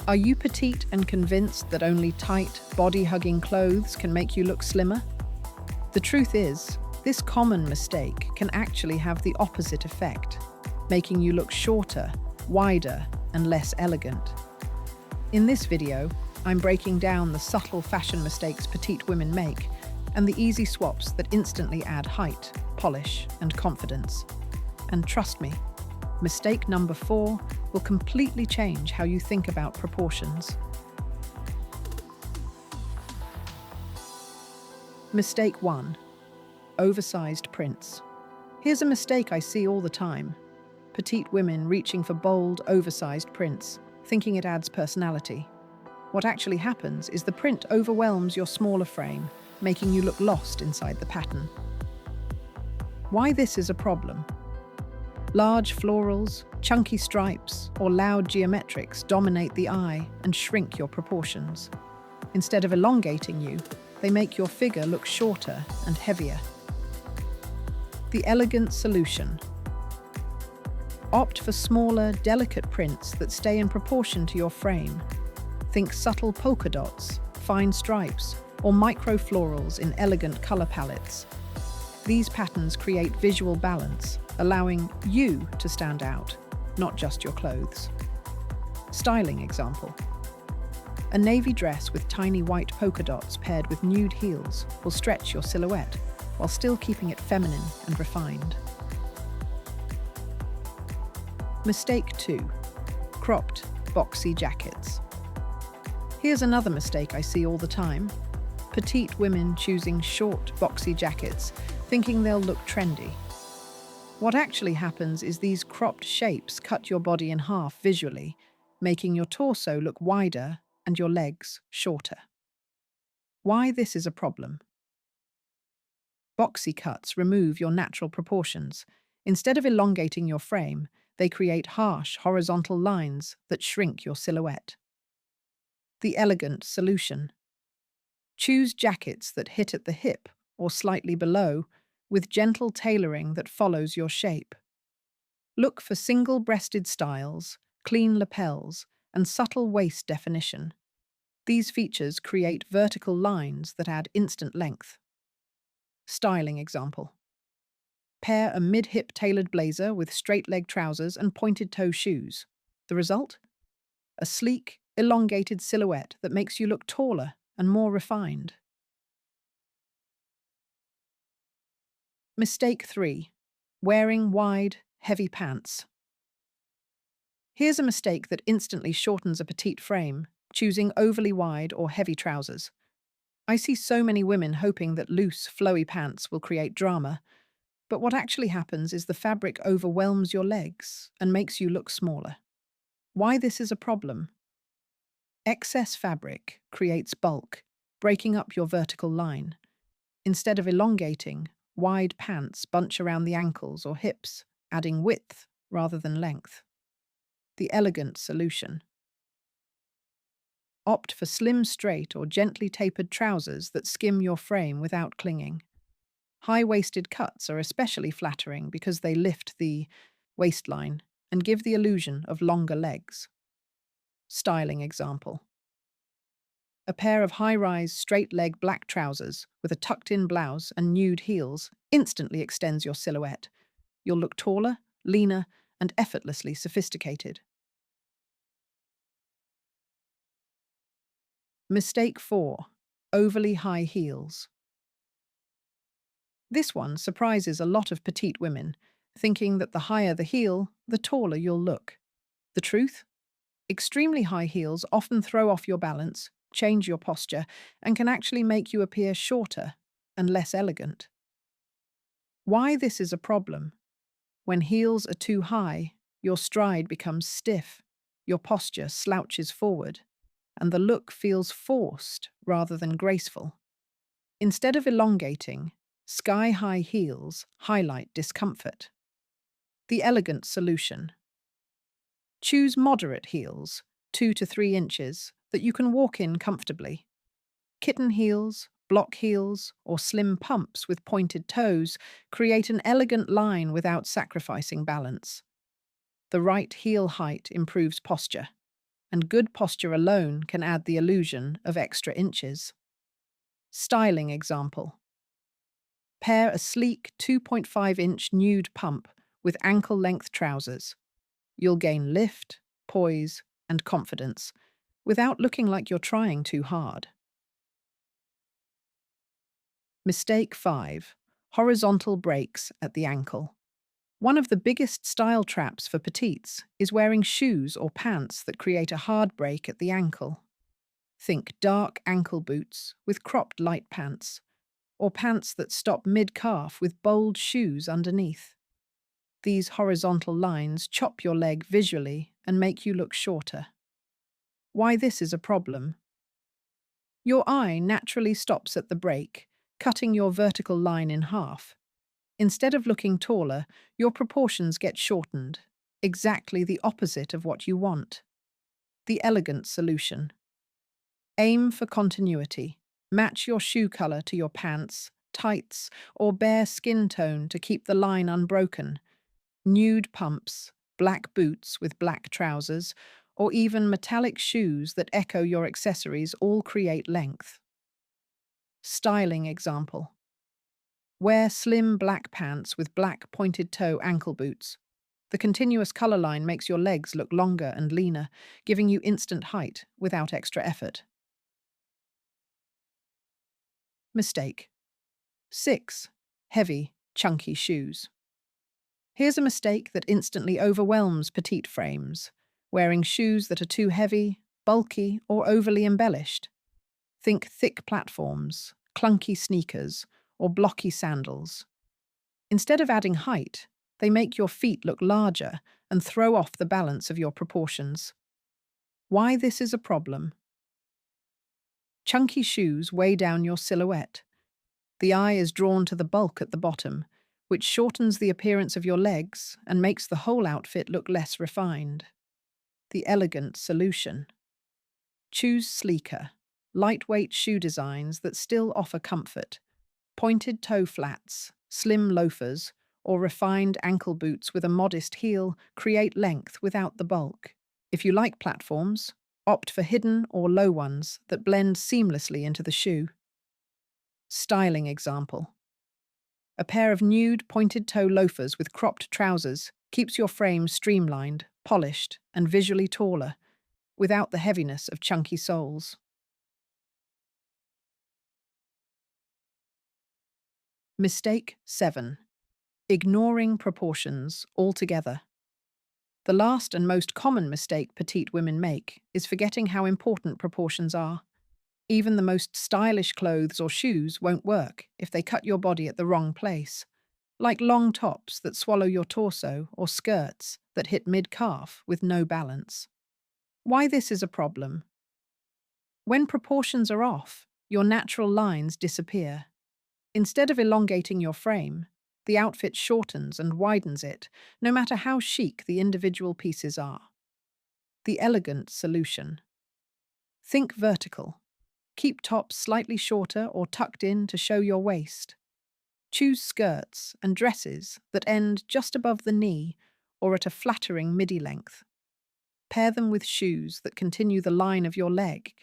Are you petite and convinced that only tight, body-hugging clothes can make you look slimmer? The truth is, this common mistake can actually have the opposite effect, making you look shorter, wider, and less elegant. In this video, I'm breaking down the subtle fashion mistakes petite women make and the easy swaps that instantly add height, polish, and confidence. And trust me, mistake number 4 will completely change how you think about proportions. Mistake 1. Oversized prints. Here's a mistake I see all the time. Petite women reaching for bold, oversized prints, thinking it adds personality. What actually happens is the print overwhelms your smaller frame, making you look lost inside the pattern. Why this is a problem? Large florals, chunky stripes, or loud geometrics dominate the eye and shrink your proportions. Instead of elongating you, they make your figure look shorter and heavier. The elegant solution. Opt for smaller, delicate prints that stay in proportion to your frame. Think subtle polka dots, fine stripes, or micro florals in elegant color palettes. These patterns create visual balance, allowing you to stand out, not just your clothes. Styling example. A navy dress with tiny white polka dots paired with nude heels will stretch your silhouette while still keeping it feminine and refined. Mistake 2. Cropped, boxy jackets. Here's another mistake I see all the time. Petite women choosing short, boxy jackets, thinking they'll look trendy. What actually happens is these cropped shapes cut your body in half visually, making your torso look wider and your legs shorter. Why this is a problem? Boxy cuts remove your natural proportions. Instead of elongating your frame, they create harsh, horizontal lines that shrink your silhouette. The elegant solution. Choose jackets that hit at the hip or slightly below, with gentle tailoring that follows your shape. Look for single-breasted styles, clean lapels, and subtle waist definition. These features create vertical lines that add instant length. Styling example. Pair a mid-hip tailored blazer with straight-leg trousers and pointed-toe shoes. The result? A sleek, elongated silhouette that makes you look taller and more refined. Mistake 3. Wearing wide, heavy pants. Here's a mistake that instantly shortens a petite frame, choosing overly wide or heavy trousers. I see so many women hoping that loose, flowy pants will create drama, but what actually happens is the fabric overwhelms your legs and makes you look smaller. Why this is a problem? Excess fabric creates bulk, breaking up your vertical line. Instead of elongating, wide pants bunch around the ankles or hips, adding width rather than length. The elegant solution. Opt for slim, straight, or gently tapered trousers that skim your frame without clinging. High-waisted cuts are especially flattering because they lift the waistline and give the illusion of longer legs. Styling example. A pair of high-rise, straight-leg black trousers with a tucked-in blouse and nude heels instantly extends your silhouette. You'll look taller, leaner, and effortlessly sophisticated. Mistake 4. Overly high heels. This one surprises a lot of petite women, thinking that the higher the heel, the taller you'll look. The truth? Extremely high heels often throw off your balance, change your posture, and can actually make you appear shorter and less elegant. Why this is a problem? When heels are too high, your stride becomes stiff, your posture slouches forward, and the look feels forced rather than graceful. Instead of elongating, sky-high heels highlight discomfort. The elegant solution. Choose moderate heels, 2 to 3 inches, that you can walk in comfortably. Kitten heels, block heels, or slim pumps with pointed toes create an elegant line without sacrificing balance. The right heel height improves posture, and good posture alone can add the illusion of extra inches. Styling example. Pair a sleek 2.5-inch nude pump with ankle-length trousers. You'll gain lift, poise, and confidence without looking like you're trying too hard. Mistake 5. Horizontal breaks at the ankle. One of the biggest style traps for petites is wearing shoes or pants that create a hard break at the ankle. Think dark ankle boots with cropped light pants, or pants that stop mid-calf with bold shoes underneath. These horizontal lines chop your leg visually and make you look shorter. Why this is a problem? Your eye naturally stops at the break, cutting your vertical line in half. Instead of looking taller, your proportions get shortened, exactly the opposite of what you want. The elegant solution. Aim for continuity. Match your shoe color to your pants, tights, or bare skin tone to keep the line unbroken. Nude pumps, black boots with black trousers, or even metallic shoes that echo your accessories all create length. Styling example. Wear slim black pants with black pointed toe ankle boots. The continuous color line makes your legs look longer and leaner, giving you instant height without extra effort. Mistake 6. Heavy, chunky shoes. Here's a mistake that instantly overwhelms petite frames: wearing shoes that are too heavy, bulky, or overly embellished. Think thick platforms, clunky sneakers, or blocky sandals. Instead of adding height, they make your feet look larger and throw off the balance of your proportions. Why this is a problem? Chunky shoes weigh down your silhouette. The eye is drawn to the bulk at the bottom, which shortens the appearance of your legs and makes the whole outfit look less refined. The elegant solution. Choose sleeker, lightweight shoe designs that still offer comfort. Pointed toe flats, slim loafers, or refined ankle boots with a modest heel create length without the bulk. If you like platforms, opt for hidden or low ones that blend seamlessly into the shoe. Styling example. A pair of nude pointed toe loafers with cropped trousers keeps your frame streamlined, polished, and visually taller, without the heaviness of chunky soles. Mistake 7. Ignoring proportions altogether. The last and most common mistake petite women make is forgetting how important proportions are. Even the most stylish clothes or shoes won't work if they cut your body at the wrong place, like long tops that swallow your torso or skirts that hit mid-calf with no balance. Why this is a problem? When proportions are off, your natural lines disappear. Instead of elongating your frame, the outfit shortens and widens it, no matter how chic the individual pieces are. The elegant solution. Think vertical. Keep tops slightly shorter or tucked in to show your waist. Choose skirts and dresses that end just above the knee or at a flattering midi length. Pair them with shoes that continue the line of your leg,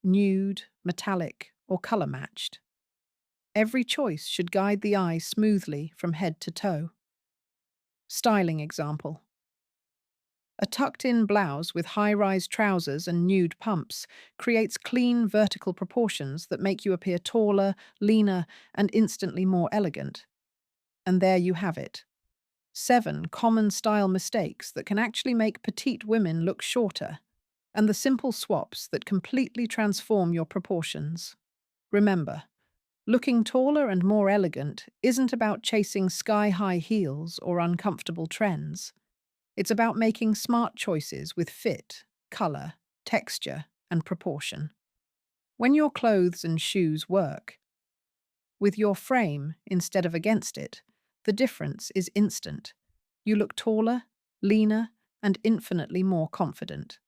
nude, metallic, or color-matched. Every choice should guide the eye smoothly from head to toe. Styling example. A tucked-in blouse with high-rise trousers and nude pumps creates clean vertical proportions that make you appear taller, leaner, and instantly more elegant. And there you have it. 7 common style mistakes that can actually make petite women look shorter, and the simple swaps that completely transform your proportions. Remember, looking taller and more elegant isn't about chasing sky-high heels or uncomfortable trends. It's about making smart choices with fit, color, texture, and proportion. When your clothes and shoes work with your frame instead of against it, the difference is instant. You look taller, leaner, and infinitely more confident.